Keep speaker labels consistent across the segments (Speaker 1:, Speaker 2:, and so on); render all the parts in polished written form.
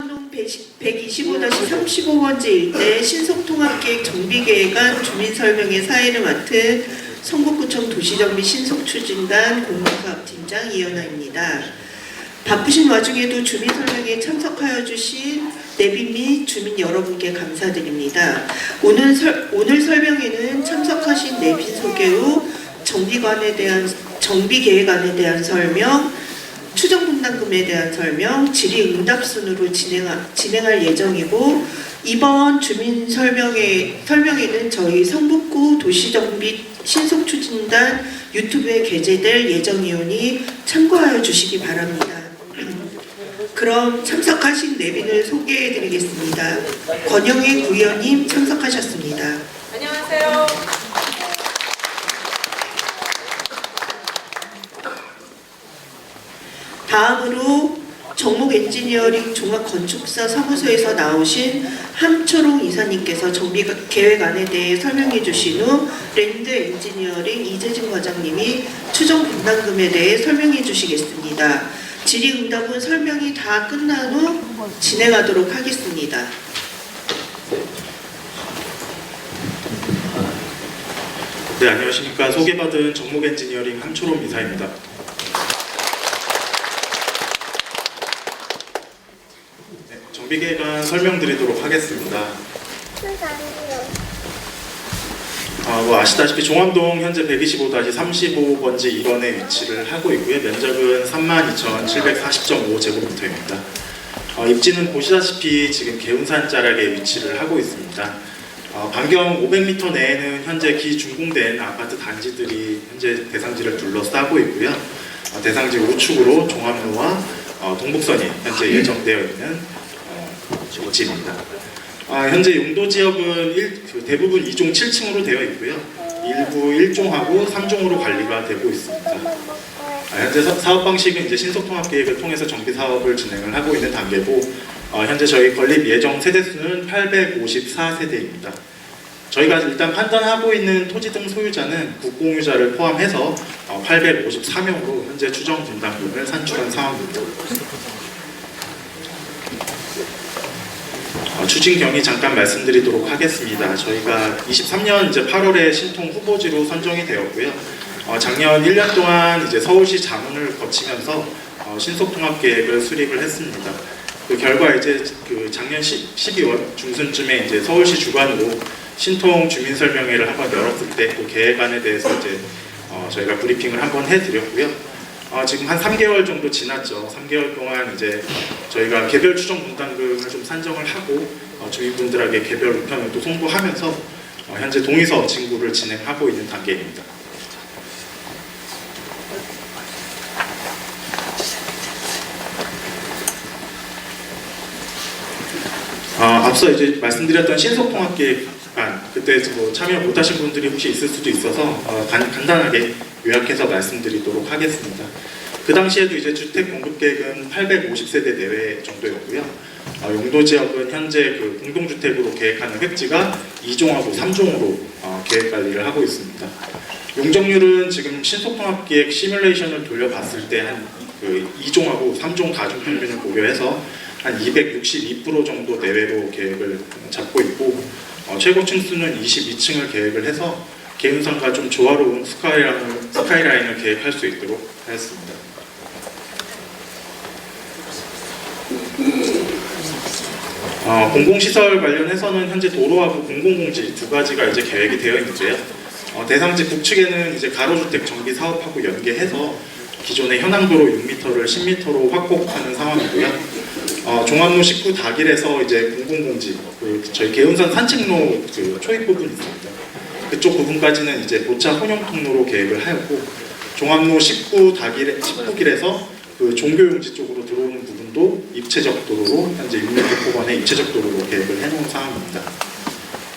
Speaker 1: 동 125-35번지 일대 신속통합계획 정비계획안 주민설명회 사회를 맡은 성북구청 도시정비 신속추진단 공무사업팀장 이현아입니다. 바쁘신 와중에도 주민설명회에 참석하여 주신 내빈 및 주민 여러분께 감사드립니다. 오늘 설명회는 참석하신 내빈 소개 후 정비계획안에 대한 설명, 추정분담금에 대한 설명, 질의응답 순으로 진행할 예정이고, 이번 주민 설명회는 저희 성북구 도시정비 신속추진단 유튜브에 게재될 예정이오니 참고하여 주시기 바랍니다. 그럼 참석하신 내빈을 소개해드리겠습니다. 권영애 구의원님 참석하셨습니다.
Speaker 2: 안녕하세요.
Speaker 1: 다음으로 정목 엔지니어링 종합건축사 사무소에서 나오신 함초롱 이사님께서 정비계획안에 대해 설명해 주신 후 랜드 엔지니어링 이재진 과장님이 추정 분담금에 대해 설명해 주시겠습니다. 질의응답은 설명이 다 끝난 후 진행하도록 하겠습니다.
Speaker 3: 네, 안녕하십니까. 소개받은 정목 엔지니어링 함초롱 이사입니다. 정비계획안 설명드리도록 하겠습니다. 아시다시피 종암동 현재 125-35번지 1원에 위치를 하고 있고요. 면적은 32,740.5제곱미터입니다. 입지는 보시다시피 지금 개운산 자락에 위치를 하고 있습니다. 반경 500m 내에는 현재 기준공된 아파트 단지들이 현재 대상지를 둘러싸고 있고요. 대상지 우측으로 종암로와 동북선이 현재 예정되어 있는 위치입니다. 현재 용도 지역은 대부분 2종 7층으로 되어 있고요. 일부 1종하고 3종으로 관리가 되고 있습니다. 현재 사업 방식은 이제 신속통합계획을 통해서 정비 사업을 진행을 하고 있는 단계고, 현재 저희 건립 예정 세대수는 854세대입니다. 저희가 일단 판단하고 있는 토지 등 소유자는 국공유자를 포함해서 854명으로 현재 추정 분담금을 산출한 상황입니다. 추진 경위 잠깐 말씀드리도록 하겠습니다. 저희가 23년 이제 8월에 신통 후보지로 선정이 되었고요. 작년 1년 동안 이제 서울시 자문을 거치면서 신속통합계획을 수립을 했습니다. 그 결과 이제 작년 12월 중순쯤에 이제 서울시 주관으로 신통 주민설명회를 한번 열었을 때 그 계획안에 대해서 이제 저희가 브리핑을 한번 해드렸고요. 지금 한 3개월 정도 지났죠. 3개월 동안 이제 저희가 개별 추정 분담금을 좀 산정을 하고 주민분들에게 개별 우편을 또 송부하면서 현재 동의서 진구를 진행하고 있는 단계입니다. 앞서 이제 말씀드렸던 신속통합계획안, 그때 뭐 참여 못하신 분들이 혹시 있을 수도 있어서 간단하게 요약해서 말씀드리도록 하겠습니다. 그 당시에도 이제 주택 공급 계획은 850세대 내외 정도였고요. 용도 지역은 현재 그 공동주택으로 계획하는 획지가 2종하고 3종으로 계획 관리를 하고 있습니다. 용적률은 지금 신속통합계획 시뮬레이션을 돌려봤을 때 한 2종하고 3종 가중 평균을 고려해서 한 262% 정도 내외로 계획을 잡고 있고, 최고 층수는 22층을 계획을 해서 개운산과 좀 조화로운 스카이라인을 계획할 수 있도록 하였습니다. 공공시설 관련해서는 현재 도로하고 공공공지 두 가지가 이제 계획이 되어 있는데요. 대상지 북측에는 이제 가로주택 정비 사업하고 연계해서 기존의 현황도로 6m를 10m로 확보하는 상황이고요. 종암로 19 다길에서 이제 공공공지, 저희 개운산 산책로 초입 부분이 있습니다. 그쪽 부분까지는 이제 보차 혼용 통로로 계획을 하였고, 종암로 19길에서 그 종교용지 쪽으로 들어오는 부분도 입체적 도로로 현재 6m 포반의 입체적 도로로 계획을 해놓은 상황입니다.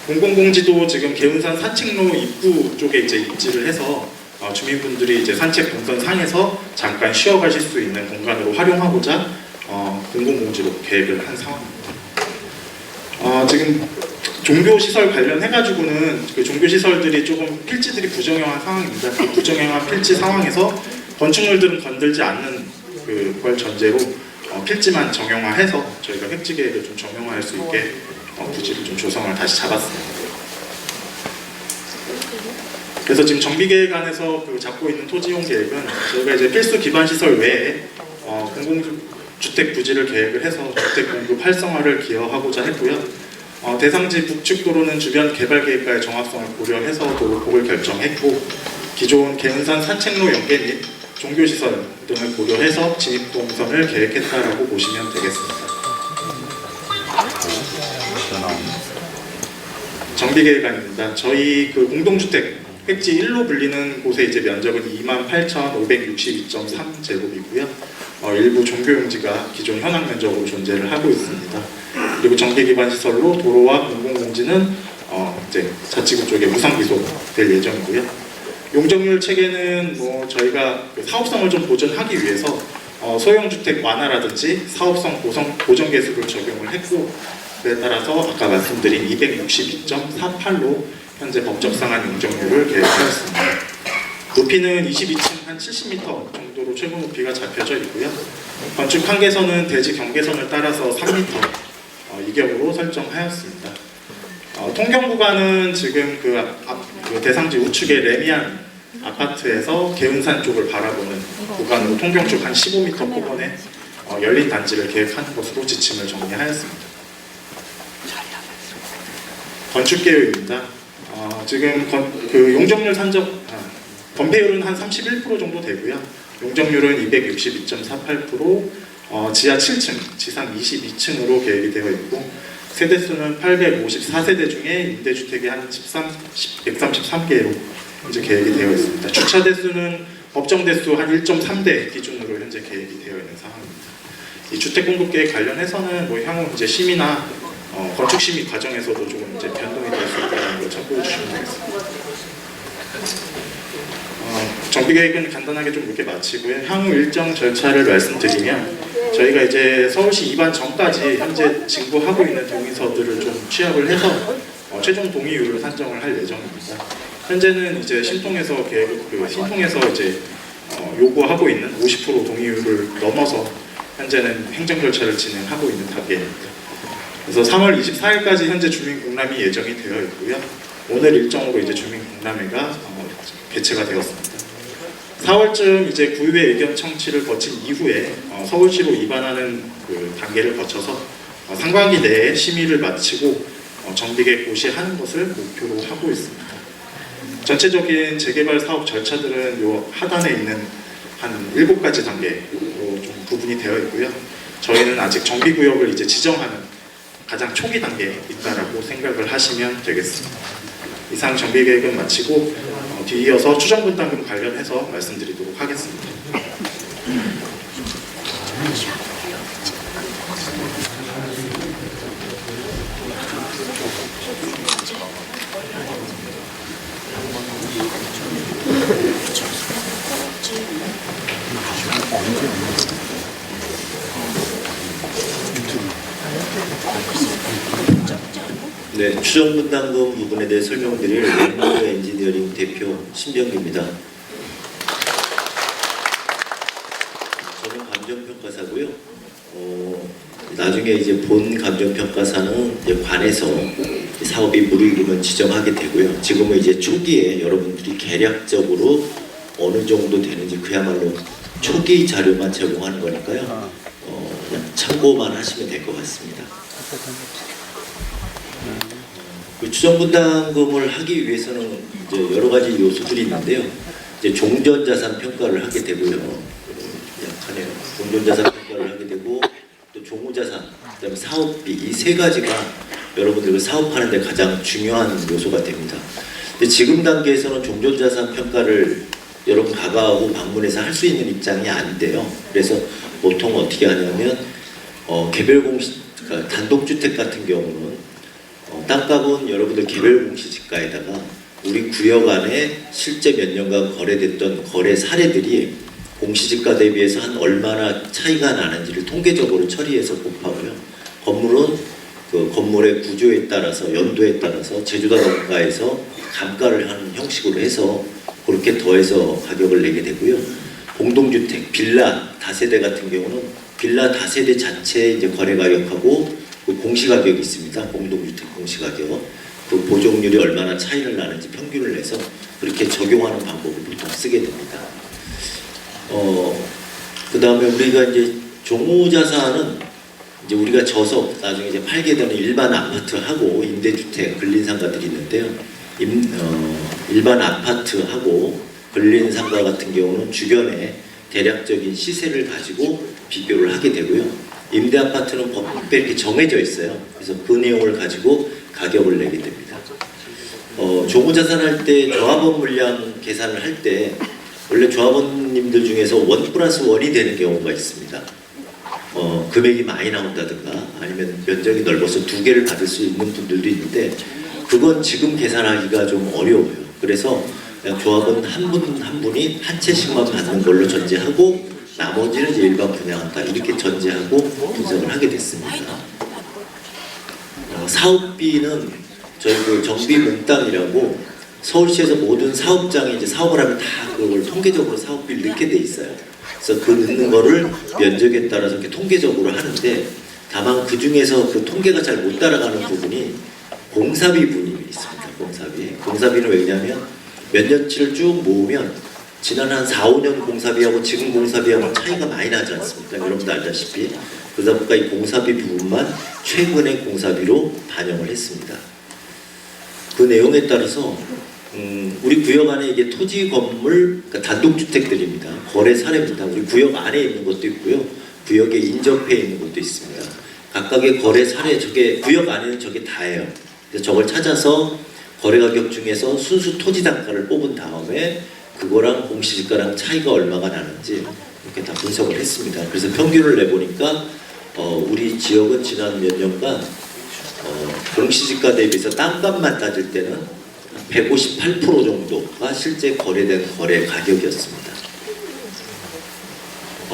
Speaker 3: 공공공지도 지금 개운산 산책로 입구 쪽에 이제 입지를 해서 주민분들이 이제 산책 동선 상에서 잠깐 쉬어가실 수 있는 공간으로 활용하고자 공공공지로 계획을 한 상황입니다. 지금 종교시설 관련해가지고는 그 종교시설들이 조금 필지들이 부정형한 상황입니다. 그 부정형한 필지 상황에서 건축물들은 건들지 않는 걸 전제로 필지만 정형화해서 저희가 획지 계획을 좀 정형화할 수 있게 부지를 좀 조성을 다시 잡았습니다. 그래서 지금 정비계획안에서 잡고 있는 토지용 계획은 저희가 이제 필수 기반 시설 외에 공공주택 부지를 계획을 해서 주택 공급 활성화를 기여하고자 했고요. 대상지 북측 도로는 주변 개발 계획과의 정합성을 고려해서 도로폭을 결정했고, 기존 개은산 산책로 연계 및 종교시설 등을 고려해서 진입동선을 계획했다라고 보시면 되겠습니다. 정비계획안입니다. 저희 공동주택 획지 1로 불리는 곳의 이제 면적은 28,562.3제곱이고요. 일부 종교용지가 기존 현황 면적으로 존재를 하고 있습니다. 그리고 정비기반 시설로 도로와 공공공지는 이제 자치구 쪽에 무상 기소될 예정이고요. 용적률 체계는 저희가 사업성을 좀 보존하기 위해서 소형주택 완화라든지 사업성 보정 개수를 적용을 했고, 그에 따라서 아까 말씀드린 262.48로 현재 법적상한 용적률을 계획하였습니다. 높이는 22층 한 70m 정도로 최고 높이가 잡혀져 있고요. 건축 한계선은 대지 경계선을 따라서 3m 이경으로 설정하였습니다. 통경 구간은 지금 그 대상지 우측의 레미안 아파트에서 개은산 쪽을 바라보는 구간으로 통경 쪽 한 15m 폭원에 열린 단지를 계획하는 것으로 지침을 정리하였습니다. 건축 계획입니다. 지금 용적률 건폐율은 한 31% 정도 되고요. 용적률은 262.48%, 지하 7층, 지상 22층으로 계획이 되어 있고, 세대수는 854세대 중에 임대주택이 한 133개로 현재 계획이 되어 있습니다. 주차 대수는 법정 대수 한 1.3대 기준으로 현재 계획이 되어 있는 상황입니다. 이 주택 공급 계획 관련해서는 향후 이제 심의나 건축 심의 과정에서도 조금 이제 변동이 될 수 있다는 걸 참고해 주시면 되겠습니다. 정비 계획은 간단하게 좀 이렇게 마치고요. 향후 일정 절차를 말씀드리면, 저희가 이제 서울시 입안 전까지 현재 진구하고 있는 동의서들을 좀 취합을 해서 최종 동의율을 산정을 할 예정입니다. 현재는 이제 신통에서 이제 요구하고 있는 50% 동의율을 넘어서 현재는 행정 절차를 진행하고 있는 단계입니다. 그래서 3월 24일까지 현재 주민 공람이 예정이 되어 있고요. 오늘 일정으로 이제 주민 공람회가 개최가 되었습니다. 4월쯤 이제 구의회 의견 청취를 거친 이후에 서울시로 입안하는 단계를 거쳐서 상반기 내에 심의를 마치고 정비계획 고시하는 것을 목표로 하고 있습니다. 전체적인 재개발 사업 절차들은 요 하단에 있는 한 7가지 단계로 좀 구분이 되어 있고요. 저희는 아직 정비구역을 이제 지정하는 가장 초기 단계에 있다라고 생각을 하시면 되겠습니다. 이상 정비계획은 마치고 뒤이어서 추정분담금 관련해서 말씀드리도록 하겠습니다.
Speaker 2: 네, 추정분담금 부분에 대해 설명드릴 랜드 엔지니어링 대표 신병기입니다. 저는 감정평가사고요. 나중에 이제 본 감정평가사는 이제 관에서 사업이 무르익으면 지정하게 되고요. 지금은 이제 초기에 여러분들이 개략적으로 어느 정도 되는지 그야말로 초기 자료만 제공하는 거니까요. 그냥 참고만 하시면 될 것 같습니다. 그 추정분담금을 하기 위해서는 이제 여러 가지 요소들이 있는데요. 이제 종전자산 평가를 하게 되고요. 약하네요. 종전자산 평가를 하게 되고, 또 종후자산, 그다음에 사업비, 이 세 가지가 여러분들 사업하는데 가장 중요한 요소가 됩니다. 근데 지금 단계에서는 종전자산 평가를 여러분 가가하고 방문해서 할 수 있는 입장이 아닌데요. 그래서 보통 어떻게 하냐면 개별공시, 그러니까 단독주택 같은 경우는 땅값은 여러분들 개별공시지가에다가 우리 구역 안에 실제 몇 년간 거래됐던 거래 사례들이 공시지가 대비해서 한 얼마나 차이가 나는지를 통계적으로 처리해서 곱하고요. 건물은 그 건물의 구조에 따라서 연도에 따라서 제조사 원가에서 감가를 하는 형식으로 해서 그렇게 더해서 가격을 내게 되고요. 공동주택, 빌라, 다세대 같은 경우는 빌라 다세대 자체 이제 거래 가격하고 그 공시 가격이 있습니다. 공동주택 공시 가격. 그 보정률이 얼마나 차이를 나는지 평균을 내서 그렇게 적용하는 방법을 보통 쓰게 됩니다. 그 다음에 우리가 이제 종호자산은 이제 우리가 져서 나중에 이제 팔게 되는 일반 아파트하고 임대주택, 근린상가들이 있는데요. 일반 아파트하고 근린상가 같은 경우는 주변에 대략적인 시세를 가지고 비교를 하게 되고요. 임대 아파트는 법에 이렇게 정해져 있어요. 그래서 그 내용을 가지고 가격을 내게 됩니다. 종호자산 할 때 조합원 물량 계산을 할 때 원래 조합원님들 중에서 1+1이 되는 경우가 있습니다. 금액이 많이 나온다든가 아니면 면적이 넓어서 2개를 받을 수 있는 분들도 있는데 그건 지금 계산하기가 좀 어려워요. 그래서 그냥 조합원 한 분 한 분이 한 채씩만 받는 걸로 전제하고 나머지는 이제 일반 분양한다 이렇게 전제하고 분석을 하게 됐습니다. 사업비는 저희 그 정비 몽땅이라고 서울시에서 모든 사업장에 이제 사업을 하면 다 그걸 통계적으로 사업비를 넣게 돼 있어요. 그래서 그 넣는 거를 면적에 따라서 이렇게 통계적으로 하는데 다만 그 중에서 그 통계가 잘 못 따라가는 부분이 공사비 부분이 있습니다. 공사비는 왜냐면 몇 년치를 쭉 모으면 지난 한 4, 5년 공사비하고 지금 공사비하고 차이가 많이 나지 않습니까? 여러분도 알다시피. 그러다 보니까 이 공사비 부분만 최근의 공사비로 반영을 했습니다. 그 내용에 따라서 우리 구역 안에 이게 토지 건물, 그러니까 단독주택들입니다. 거래 사례입니다. 우리 구역 안에 있는 것도 있고요. 구역에 인접해 있는 것도 있습니다. 각각의 거래 사례, 저게 구역 안에는 저게 다예요. 그래서 저걸 찾아서 거래 가격 중에서 순수 토지 단가를 뽑은 다음에 그거랑 공시지가랑 차이가 얼마가 나는지 이렇게 다 분석을 했습니다. 그래서 평균을 내보니까 우리 지역은 지난 몇 년간 공시지가 대비해서 땅값만 따질 때는 158% 정도가 실제 거래된 거래 가격이었습니다.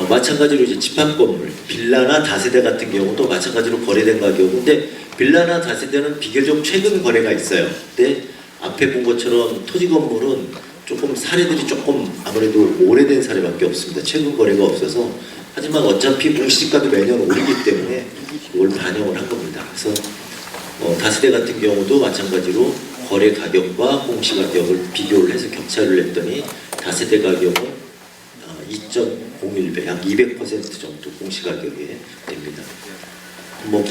Speaker 2: 마찬가지로 이제 집합 건물, 빌라나 다세대 같은 경우도 마찬가지로 거래된 가격인데 빌라나 다세대는 비교적 최근 거래가 있어요. 근데 앞에 본 것처럼 토지 건물은 조금 사례들이 조금 아무래도 오래된 사례밖에 없습니다. 최근 거래가 없어서 하지만 어차피 공시지가도 매년 오르기 때문에 그걸 반영을 한 겁니다. 그래서 다세대 같은 경우도 마찬가지로 거래 가격과 공시 가격을 비교를 해서 격차를 냈더니 다세대 가격은 2.01배, 약 200% 정도 공시 가격이 됩니다. 뭐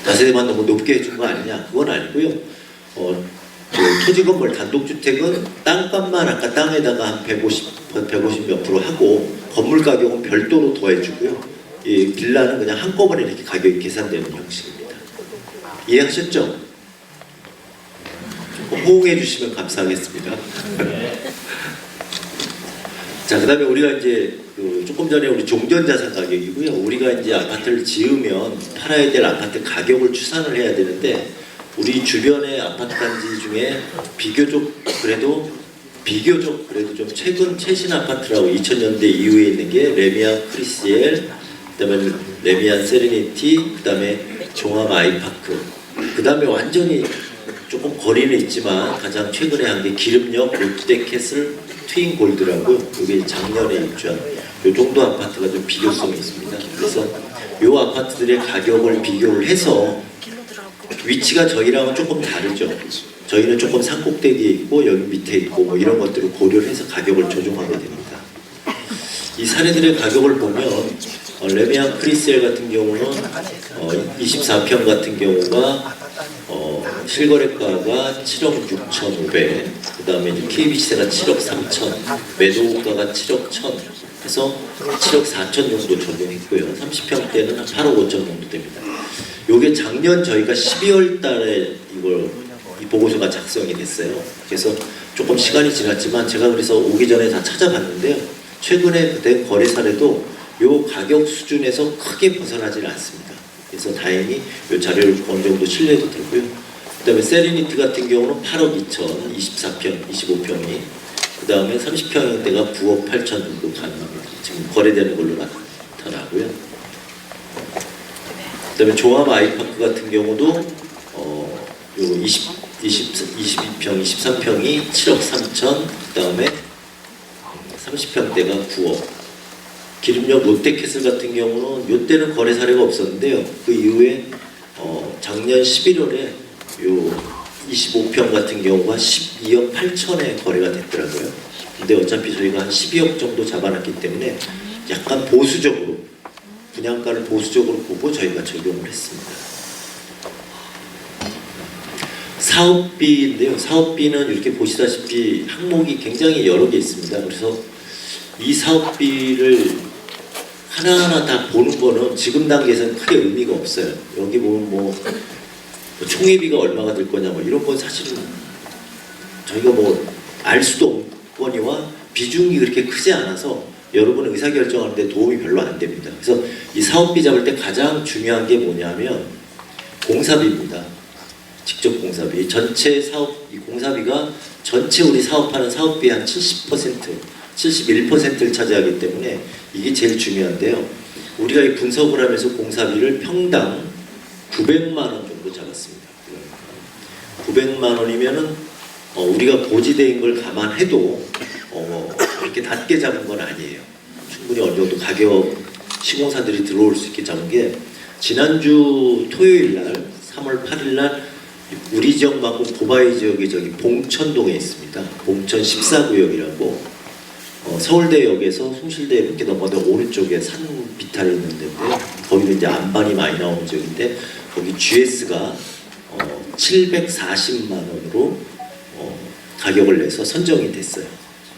Speaker 2: 다세대만 너무 높게 해준 거 아니냐? 그건 아니고요. 토지 건물 단독주택은 땅값만 아까 땅에다가 한 150 몇 프로 하고 건물 가격은 별도로 더해주고요. 이 빌라는 그냥 한꺼번에 이렇게 가격이 계산되는 형식입니다. 이해하셨죠? 조금 호응해 주시면 감사하겠습니다. 자, 그 다음에 우리가 이제 조금 전에 우리 종전자산 가격이고요. 우리가 이제 아파트를 지으면 팔아야 될 아파트 가격을 추산을 해야 되는데 우리 주변의 아파트 단지 중에 비교적 그래도 좀 최신 아파트라고 2000년대 이후에 있는 게 레미안 크리시엘, 그다음에 레미안 세레니티, 그다음에 종합 아이파크, 그다음에 완전히 조금 거리는 있지만 가장 최근에 한 게 기름역 롯데캐슬 트윈 골드라고 이게 작년에 입주한 이 정도 아파트가 좀 비교성이 있습니다. 그래서 이 아파트들의 가격을 비교를 해서 위치가 저희랑은 조금 다르죠. 저희는 조금 산꼭대기에 있고 여기 밑에 있고 뭐 이런 것들을 고려를 해서 가격을 조정하게 됩니다. 이 사례들의 가격을 보면 레미안 크리스엘 같은 경우는 24평 같은 경우가 실거래가가 7억 6,500, 그 다음에 KBC세가 7억 3천, 매도가가 7억 1천 해서 7억 4천 정도 적용했고요. 30평대는 한 8억 5천 정도 됩니다. 요게 작년 저희가 12월 달에 이 보고서가 작성이 됐어요. 그래서 조금 시간이 지났지만 제가 그래서 오기 전에 다 찾아봤는데요. 최근에 그때 거래 사례도 요 가격 수준에서 크게 벗어나지는 않습니다. 그래서 다행히 요 자료를 어느 정도 신뢰도 들고요. 그 다음에 세레니티 같은 경우는 8억 2천, 24평, 25평이 그 다음에 30평대가 9억 8천 정도 가능합니다. 지금 거래되는 걸로 나타나고요. 그 다음에 종합 아이파크 같은 경우도 요 22평, 23평이 7억 3천, 그 다음에 30평대가 9억, 기름역 롯데캐슬 같은 경우는 이때는 거래 사례가 없었는데요. 그 이후에 작년 11월에 요 25평 같은 경우가 12억 8천에 거래가 됐더라고요. 근데 어차피 저희가 한 12억 정도 잡아놨기 때문에 약간 보수적으로 분양가를 보수적으로 보고 저희가 적용을 했습니다. 사업비인데요. 사업비는 이렇게 보시다시피 항목이 굉장히 여러 개 있습니다. 그래서 이 사업비를 하나하나 다 보는 거는 지금 단계에서는 크게 의미가 없어요. 여기 보면 뭐 총회비가 얼마가 될 거냐 뭐 이런 건 사실은 저희가 뭐 알 수도 없거니와 비중이 그렇게 크지 않아서 여러분 의사결정하는데 도움이 별로 안 됩니다. 그래서 이 사업비 잡을 때 가장 중요한 게 뭐냐면 공사비입니다. 직접 공사비. 전체 사업, 이 공사비가 전체 우리 사업하는 사업비의 한 70%, 71%를 차지하기 때문에 이게 제일 중요한데요. 우리가 이 분석을 하면서 공사비를 평당 900만 원 정도 잡았습니다. 900만 원이면은 우리가 고지대인 걸 감안해도 이렇게 낮게 잡은 건 아니에요. 충분히 어느 정도 가격 시공사들이 들어올 수 있게 잡은 게 지난주 토요일 날 3월 8일 날 우리 지역 말고 도바이 지역이 저기 봉천동에 있습니다. 봉천 14구역이라고 서울대역에서 숭실대 이렇게 넘어서 오른쪽에 산 비탈이 있는데 거기는 이제 안반이 많이 나오는 지역인데 거기 GS가 740만 원으로 가격을 내서 선정이 됐어요.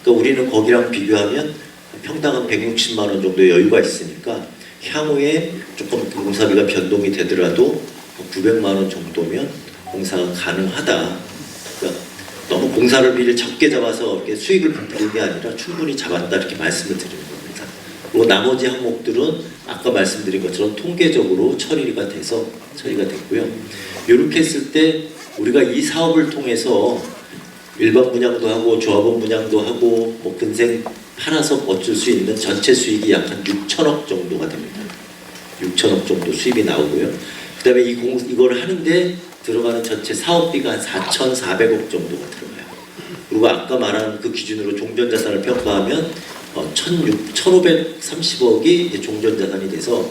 Speaker 2: 그러니까 우리는 거기랑 비교하면 평당은 160만 원 정도 여유가 있으니까 향후에 조금 공사비가 변동이 되더라도 900만 원 정도면 공사가 가능하다. 그러니까 너무 공사비를 적게 잡아서 이렇게 수익을 부르는 게 아니라 충분히 잡았다 이렇게 말씀을 드리는 겁니다. 그리고 나머지 항목들은 아까 말씀드린 것처럼 통계적으로 처리가 됐고요. 이렇게 했을 때 우리가 이 사업을 통해서 일반 분양도 하고 조합원 분양도 하고 뭐 근생 팔아서 얻을 수 있는 전체 수익이 약 한 6천억 정도가 됩니다. 6천억 정도 수입이 나오고요. 그 다음에 이걸 하는데 들어가는 전체 사업비가 한 4,400억 정도가 들어가요. 그리고 아까 말한 그 기준으로 종전자산을 평가하면 1,530억이 종전자산이 돼서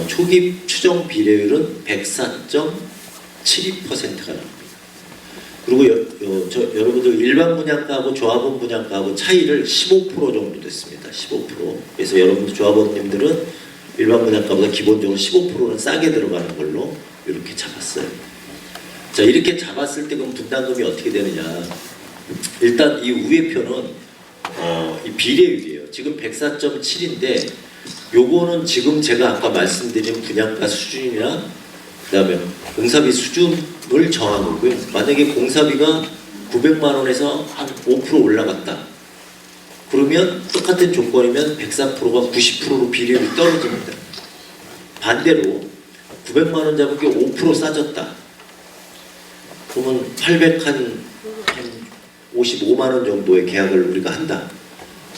Speaker 2: 초기 추정 비례율은 104.72%가 나옵니다. 그리고 여러분들 일반 분양가하고 조합원 분양가하고 차이를 15% 정도 됐습니다. 15%. 그래서 여러분들 조합원님들은 일반 분양가보다 기본적으로 15%는 싸게 들어가는 걸로 이렇게 잡았어요. 자, 이렇게 잡았을 때 그럼 분담금이 어떻게 되느냐? 일단 이 위의 표는 이 비례율이에요. 지금 104.7인데 요거는 지금 제가 아까 말씀드린 분양가 수준이나 그다음에 공사비 수준을 정한 거고요. 만약에 공사비가 900만 원에서 한 5% 올라갔다. 그러면 똑같은 조건이면 104%가 90%로 비례율이 떨어집니다. 반대로 900만 원 잡은 게 5% 싸졌다. 그러면 855만 원 정도의 계약을 우리가 한다.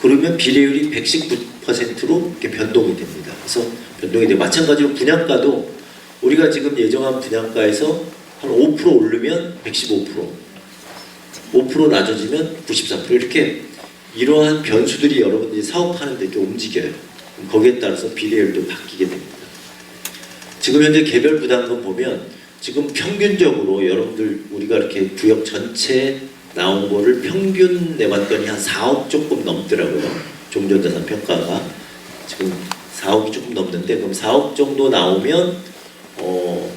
Speaker 2: 그러면 비례율이 119%로 이렇게 변동이 됩니다. 그래서 변동이 되고 마찬가지로 분양가도 우리가 지금 예정한 분양가에서 한 5% 오르면 115%, 5% 낮아지면 94% 이렇게 이러한 변수들이 여러분들이 사업하는 데 이렇게 움직여요. 거기에 따라서 비례율도 바뀌게 됩니다. 지금 현재 개별 부담금 보면 지금 평균적으로 여러분들 우리가 이렇게 구역 전체 나온 거를 평균 내봤더니 한 4억 조금 넘더라고요. 종전자산 평가가 지금 4억이 조금 넘는데 그럼 4억 정도 나오면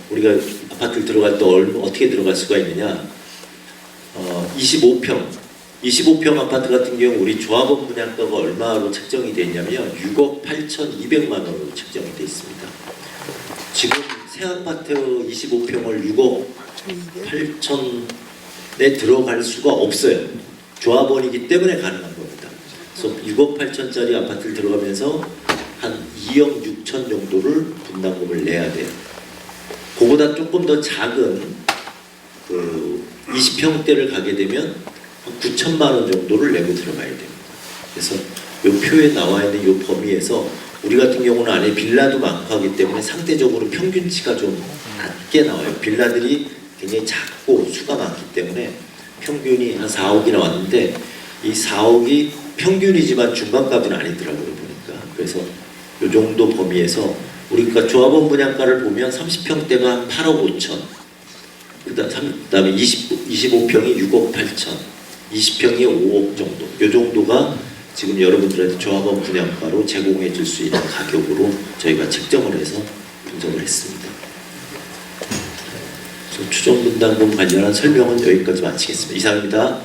Speaker 2: 우리가 아파트를 들어갈 때 어떻게 들어갈 수가 있느냐? 25평 아파트 같은 경우 우리 조합원 분양가가 얼마로 책정이 되어 있냐면 6억 8,200만 원으로 책정이 되어 있습니다. 지금 새 아파트 25평을 6억 8천에 들어갈 수가 없어요. 조합원이기 때문에 가능한 겁니다. 그래서 6억 8천짜리 아파트를 들어가면서 한 2억 6천 정도를 분담금을 내야 돼요. 그보다 조금 더 작은 그 20평대를 가게 되면 9천만 원 정도를 내고 들어가야 됩니다. 그래서 이 표에 나와 있는 이 범위에서 우리 같은 경우는 안에 빌라도 많고 하기 때문에 상대적으로 평균치가 좀 낮게 나와요. 빌라들이 굉장히 작고 수가 많기 때문에 평균이 한 4억이 나왔는데 이 4억이 평균이지만 중간값은 아니더라고요 보니까. 그래서 요 정도 범위에서 우리가 조합원 분양가를 보면 30평대가 8억 5천, 그다음에 25평이 6억 8천, 20평이 5억 정도. 요 정도가 지금 여러분들한테 조합원 분양가로 제공해 줄 수 있는 가격으로 저희가 책정을 해서 분석을 했습니다. 추정 분담금 관련한 설명은 여기까지 마치겠습니다. 이상입니다.